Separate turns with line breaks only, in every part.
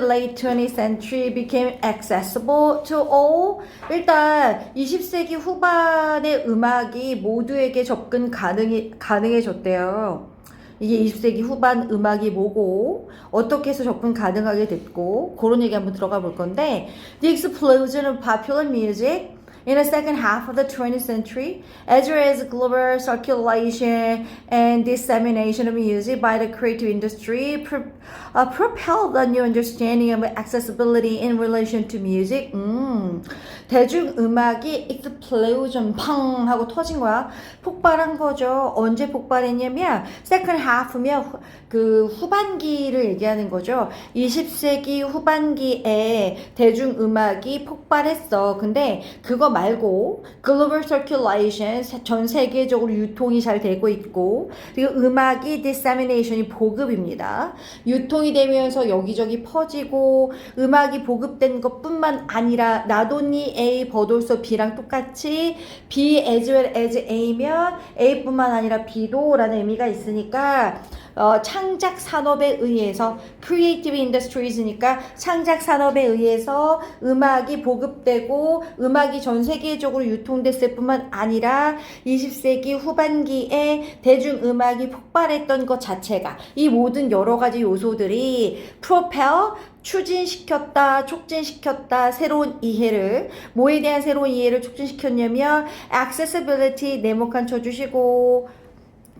late 20th century became accessible to all. 일단 20세기 후반의 음악이 모두에게 접근 가능해졌대요. 이게 20세기 후반 음악이 뭐고 어떻게 해서 접근 가능하게 됐고 그런 얘기 한번 들어가 볼 건데 The explosion of popular music in the second half of the 20th century, as well as global circulation and dissemination of music by the creative industry, propelled a new understanding of accessibility in relation to music. 대중음악이 explosion 팡 하고 터진 거야. 폭발한 거죠. 언제 폭발했냐면 second half면 그 후반기를 얘기하는 거죠. 20세기 후반기에 대중음악이 폭발했어. 근데 그거 말고 global circulation 전 세계적으로 유통이 잘 되고 있고 그리고 음악이 dissemination이 보급입니다. 유통이 되면서 여기저기 퍼지고 음악이 보급된 것뿐만 아니라 not only A but also B랑 똑같이 B as well as A면 A뿐만 아니라 B도 라는 의미가 있으니까 창작 산업에 의해서 creative industries니까 창작 산업에 의해서 음악이 보급되고 음악이 전 세계적으로 유통됐을 뿐만 아니라 20세기 후반기에 대중음악이 폭발했던 것 자체가 이 모든 여러 가지 요소들이 propel 추진시켰다, 촉진시켰다, 새로운 이해를, 뭐에 대한 새로운 이해를 촉진시켰냐면 accessibility 네모칸 쳐주시고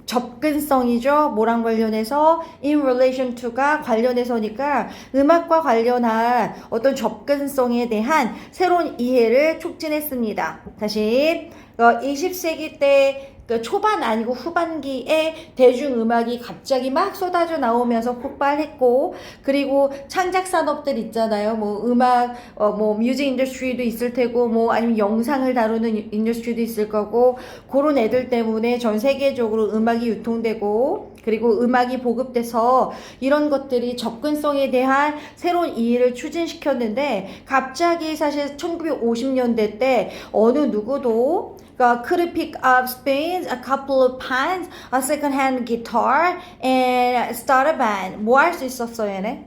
접근성이죠. 뭐랑 관련해서 in relation to가 관련해서니까 음악과 관련한 어떤 접근성에 대한 새로운 이해를 촉진했습니다. 다시 20세기 때 초반 아니고 후반기에 대중음악이 갑자기 막 쏟아져 나오면서 폭발했고 그리고 창작 산업들 있잖아요. 뭐 음악 뭐 뮤직 인더스트리도 있을 테고 뭐 아니면 영상을 다루는 인더스트리도 있을 거고 그런 애들 때문에 전 세계적으로 음악이 유통되고 그리고 음악이 보급돼서 이런 것들이 접근성에 대한 새로운 이해를 추진시켰는데 갑자기 사실 1950년대 때 어느 누구도 could pick up Spain, a couple of pans, a second-hand guitar, and start a band. 뭐 할 수 있었어 얘네?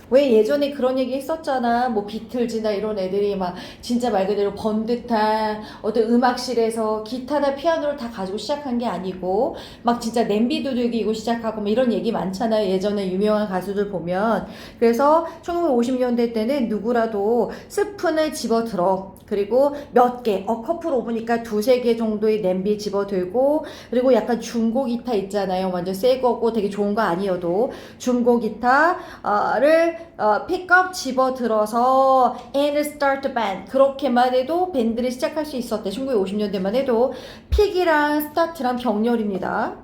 왜 예전에 그런 얘기 했었잖아. 뭐 비틀즈나 이런 애들이 막 진짜 말 그대로 번듯한 어떤 음악실에서 기타나 피아노를 다 가지고 시작한 게 아니고 막 진짜 냄비 두들기고 시작하고 뭐 이런 얘기 많잖아요. 예전에 유명한 가수들 보면. 그래서 1950년대 때는 누구라도 스푼을 집어들어. 그리고 몇 개, 커플 오브니까 두세 개 정도의 냄비 집어들고 그리고 약간 중고 기타 있잖아요. 완전 새 거고 되게 좋은 거 아니어도 중고 기타를 픽업 집어들어서 and start a band 그렇게만 해도 밴드를 시작할 수 있었대. 1950년대만 해도 픽이랑 스타트랑 병렬입니다.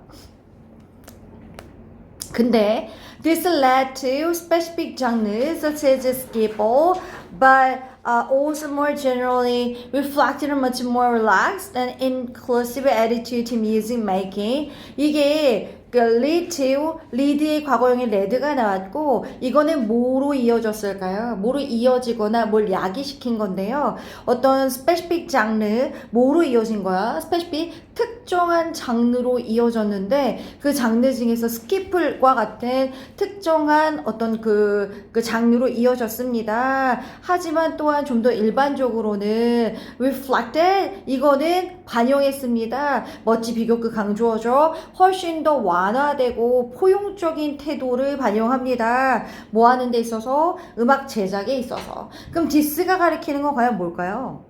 근데 this led to specific genres such as skiffle, but also more generally reflected a much more relaxed and inclusive attitude to music making. 이게 리드의 과거형의 레드가 나왔고 이거는 뭐로 이어졌을까요? 뭐로 이어지거나 뭘 야기시킨 건데요. 어떤 specific 장르 뭐로 이어진 거야? specific 특정한 장르로 이어졌는데 그 장르 중에서 스키플과 같은 특정한 어떤 그 장르로 이어졌습니다. 하지만 또한 좀 더 일반적으로는 reflected 이거는 반영했습니다. 멋지 비교급 강조어죠. 훨씬 더 완화되고 포용적인 태도를 반영합니다. 뭐 하는 데 있어서? 음악 제작에 있어서. 그럼 디스가 가리키는 건 과연 뭘까요?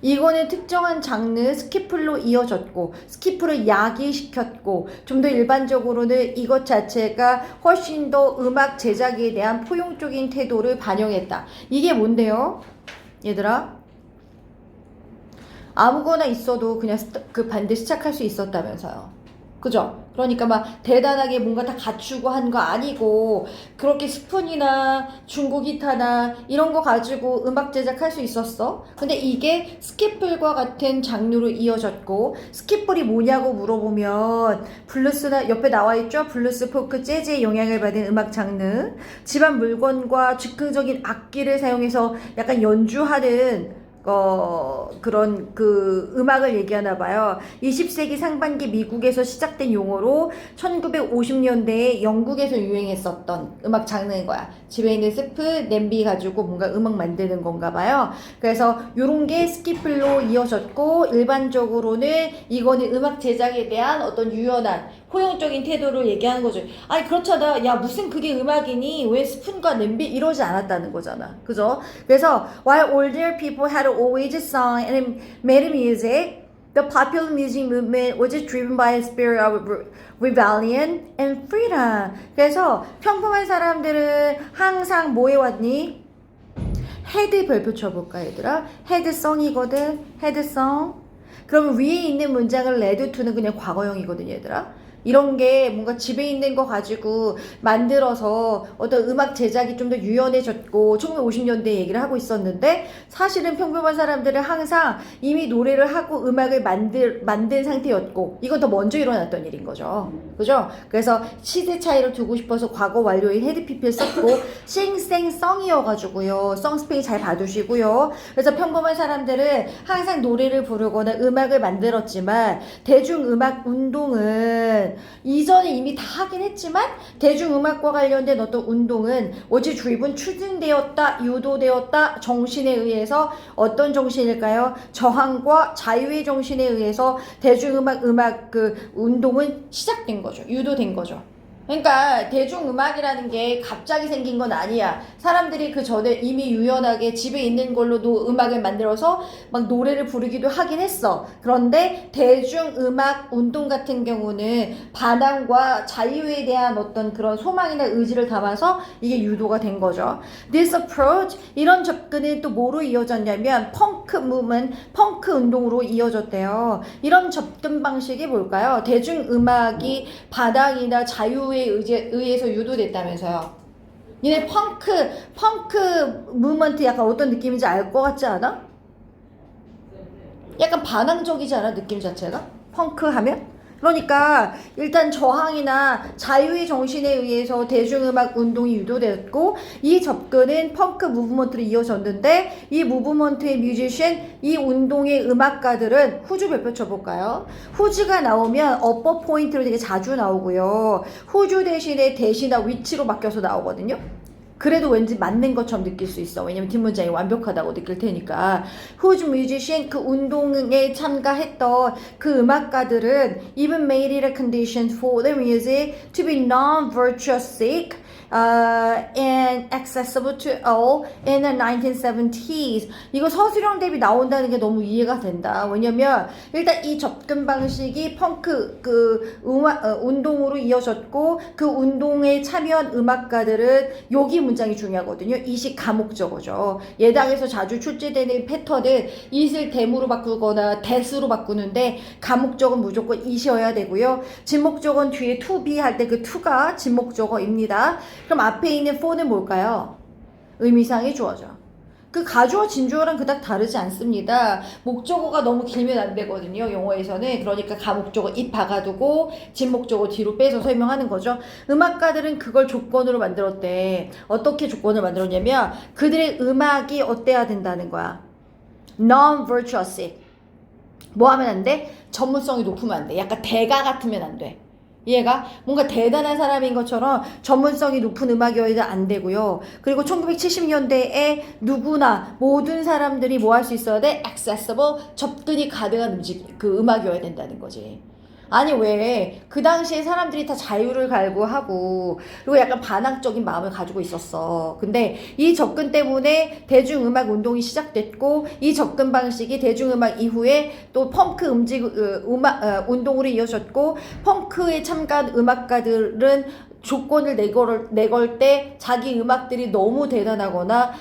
이거는 특정한 장르 스키플로 이어졌고 스키플을 야기시켰고 좀 더 일반적으로는 이것 자체가 훨씬 더 음악 제작에 대한 포용적인 태도를 반영했다. 이게 뭔데요? 얘들아? 아무거나 있어도 그냥 그 반대 시작할 수 있었다면서요. 그죠? 그러니까 막 대단하게 뭔가 다 갖추고 한 거 아니고 그렇게 스푼이나 중고 기타나 이런 거 가지고 음악 제작할 수 있었어. 근데 이게 스키플과 같은 장르로 이어졌고 스키플이 뭐냐고 물어보면 블루스나 옆에 나와 있죠. 블루스, 포크, 재즈의 영향을 받은 음악 장르 집안 물건과 즉흥적인 악기를 사용해서 약간 연주하는 그런 그 음악을 얘기하나 봐요. 20세기 상반기 미국에서 시작된 용어로 1950년대에 영국에서 유행했었던 음악 장르인 거야. 집에 있는 스프, 냄비 가지고 뭔가 음악 만드는 건가 봐요. 그래서 요런 게 스키플로 이어졌고, 일반적으로는 이거는 음악 제작에 대한 어떤 유연한 포용적인 태도를 얘기하는 거죠. 아니 그렇잖아. 야 무슨 그게 음악이니? 왜 스푼과 냄비 이러지 않았다는 거잖아. 그죠? 그래서 while older people had always sung and made music, the popular music movement was driven by a spirit of rebellion and freedom. 그래서 평범한 사람들은 항상 뭐 해왔니? 헤드 별표 쳐볼까 얘들아? 헤드성이거든. 헤드성. 그럼 위에 있는 문장을 레드 투는 그냥 과거형이거든 얘들아. 이런 게 뭔가 집에 있는 거 가지고 만들어서 어떤 음악 제작이 좀 더 유연해졌고 1950년대 얘기를 하고 있었는데, 사실은 평범한 사람들은 항상 이미 노래를 하고 음악을 만든 상태였고, 이건 더 먼저 일어났던 일인 거죠. 그죠? 그래서 시대 차이를 두고 싶어서 과거 완료의 헤드피피를 썼고, 싱생성이어가지고요. 성스페인 잘 봐두시고요. 그래서 평범한 사람들은 항상 노래를 부르거나 음악을 만들었지만, 대중음악 운동은 이전에 이미 다 하긴 했지만 대중음악과 관련된 어떤 운동은 was driven 추진되었다, 유도되었다, 정신에 의해서. 어떤 정신일까요? 저항과 자유의 정신에 의해서 대중음악 그 운동은 시작된 거죠. 유도된 거죠. 그러니까 대중음악이라는 게 갑자기 생긴 건 아니야. 사람들이 그 전에 이미 유연하게 집에 있는 걸로도 음악을 만들어서 막 노래를 부르기도 하긴 했어. 그런데 대중음악 운동 같은 경우는 반항과 자유에 대한 어떤 그런 소망이나 의지를 담아서 이게 유도가 된 거죠. This approach, 이런 접근은 또 뭐로 이어졌냐면 펑크 무브먼트, 펑크 운동으로 이어졌대요. 이런 접근 방식이 뭘까요? 대중음악이 반항이나 자유에 의해서 유도됐다면서요. 니네 펑크 무브먼트 약간 어떤 느낌인지 알 것 같지 않아? 약간 반항적이지 않아? 느낌 자체가? 펑크 하면? 그러니까 일단 저항이나 자유의 정신에 의해서 대중음악 운동이 유도됐고, 이 접근은 펑크 무브먼트로 이어졌는데, 이 무브먼트의 뮤지션, 이 운동의 음악가들은 후주 별표 쳐볼까요? 후주가 나오면 어퍼 포인트로 되게 자주 나오고요. 후주 대신에 대시나 위치로 바뀌어서 나오거든요. 그래도 왠지 맞는 것처럼 느낄 수 있어. 왜냐면 뒷문장이 완벽하다고 느낄 테니까. Whose musician, 그 운동에 참가했던 그 음악가들은 even made it a condition for the music to be non-virtuosic and accessible to all in the 1970s. 이거 서술형 대비 나온다는 게 너무 이해가 된다. 왜냐면 일단 이 접근 방식이 펑크 그 운동으로 이어졌고, 그 운동에 참여한 음악가들은 여기 문장이 중요하거든요. 이식 가목적어죠. 예당에서 자주 출제되는 패턴은 it을 them으로 바꾸거나 that으로 바꾸는데, 가목적은 무조건 it이어야 되고요. 진목적은 뒤에 to be 할 때 그 to가 진목적어입니다. 그럼 앞에 있는 for는 뭘까요? 의미상의 주어죠. 그 가주어 진주어랑 그닥 다르지 않습니다. 목적어가 너무 길면 안 되거든요. 영어에서는. 그러니까 가목적어 입 박아두고 진목적어 뒤로 빼서 설명하는 거죠. 음악가들은 그걸 조건으로 만들었대. 어떻게 조건을 만들었냐면 그들의 음악이 어때야 된다는 거야. Non-virtuosic. 뭐 하면 안 돼? 전문성이 높으면 안 돼. 약간 대가 같으면 안 돼. 얘가 뭔가 대단한 사람인 것처럼 전문성이 높은 음악이어야 안 되고요. 그리고 1970년대에 누구나 모든 사람들이 뭐 할 수 있어야 돼? accessible, 접근이 가능한 그 음악이어야 된다는 거지. 아니 왜 그 당시에 사람들이 다 자유를 갈구하고 그리고 약간 반항적인 마음을 가지고 있었어. 근데 이 접근 때문에 대중음악 운동이 시작됐고, 이 접근 방식이 대중음악 이후에 또 펑크 운동으로 이어졌고, 펑크에 참가한 음악가들은 조건을 내걸 때 자기 음악들이 너무 대단하거나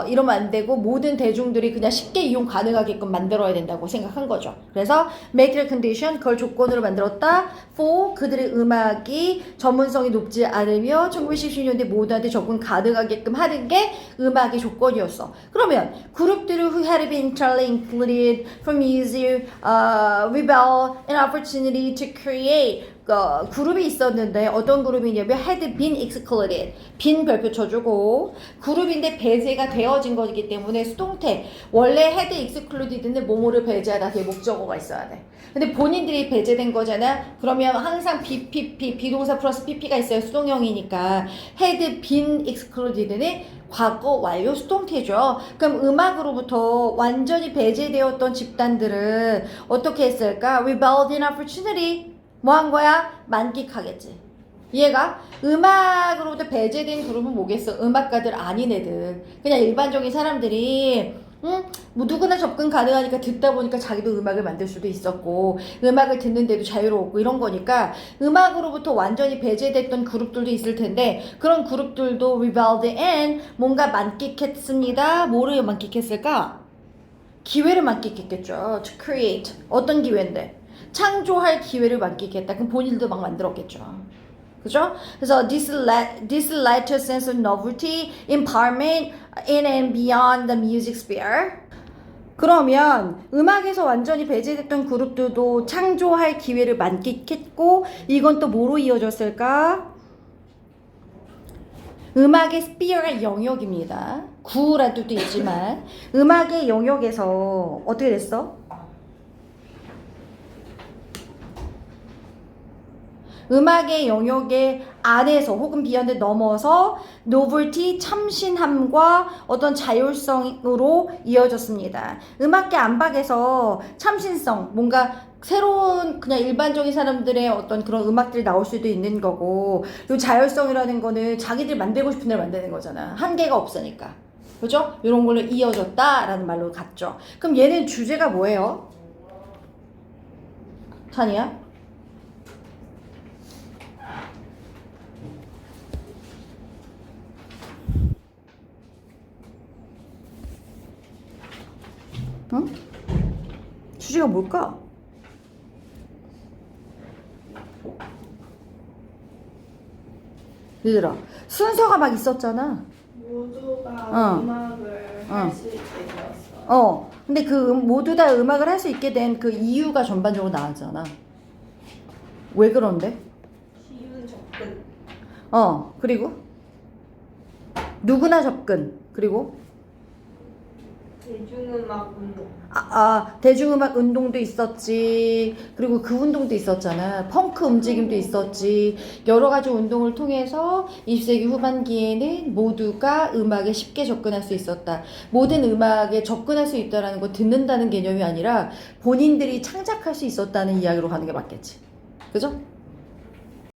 이러면 안 되고, 모든 대중들이 그냥 쉽게 이용 가능하게끔 만들어야 된다고 생각한 거죠. 그래서 make it a condition, 그걸 조건으로 만들었다. for, 그들의 음악이 전문성이 높지 않으며 1970년대 모두한테 접근 가능하게끔 하는 게 음악의 조건이었어. 그러면 그룹들이 who had been entirely included from music, rebel, an opportunity to create 그룹이 있었는데 어떤 그룹이냐면 had been excluded. 빈 별표 쳐주고 그룹인데 배제가 되어진 거기 때문에 수동태. 원래 had excluded는 뭐뭐를 배제하다 뒤에 목적어가 있어야 돼. 근데 본인들이 배제된 거잖아. 그러면 항상 BPP, 비동사 플러스 PP가 있어요. 수동형이니까 had been excluded는 과거 완료 수동태죠. 그럼 음악으로부터 완전히 배제되었던 집단들은 어떻게 했을까? Rebelled in opportunity. 뭐 한 거야? 만끽하겠지. 이해가? 음악으로부터 배제된 그룹은 뭐겠어? 음악가들 아닌 애들. 그냥 일반적인 사람들이 뭐 누구나 접근 가능하니까 듣다 보니까 자기도 음악을 만들 수도 있었고 음악을 듣는데도 자유로웠고 이런 거니까 음악으로부터 완전히 배제됐던 그룹들도 있을 텐데 그런 그룹들도 rebelled and 뭔가 만끽했습니다. 뭐를 만끽했을까? 기회를 만끽했겠죠. To create. 어떤 기회인데? 창조할 기회를 만끽했다. 그럼 본인도 막 만들었겠죠. 그죠? 그래서 this led to a sense of novelty, empowerment in and beyond the music sphere. 그러면 음악에서 완전히 배제됐던 그룹들도 창조할 기회를 만끽했고 이건 또 뭐로 이어졌을까? 음악의 스피어가 영역입니다. 구란 뜻도 있지만 음악의 영역에서 어떻게 됐어? 음악의 영역의 안에서 혹은 비언드 넘어서 노블티, 참신함과 어떤 자율성으로 이어졌습니다. 음악계 안팎에서 참신성, 뭔가 새로운 그냥 일반적인 사람들의 어떤 그런 음악들이 나올 수도 있는 거고 이 자율성이라는 거는 자기들 만들고 싶은 대로 만드는 거잖아. 한계가 없으니까. 그죠? 이런 걸로 이어졌다라는 말로 갔죠. 그럼 얘는 주제가 뭐예요? 타니야? 응? 주제가 뭘까? 얘들아 순서가 막 있었잖아.
모두가 음악을 할 수 있게 되었어.
근데 그 모두 다 음악을 할 수 있게 된 그 이유가 전반적으로 나왔잖아. 왜 그런데?
쉬운 접근.
그리고 누구나 접근. 그리고
대중음악 운동.
대중음악 운동도 있었지. 그리고 그 운동도 있었잖아. 펑크 움직임도 있었지. 여러 가지 운동을 통해서 20세기 후반기에는 모두가 음악에 쉽게 접근할 수 있었다. 모든 음악에 접근할 수 있다는 거 듣는다는 개념이 아니라 본인들이 창작할 수 있었다는 이야기로 가는 게 맞겠지. 그죠?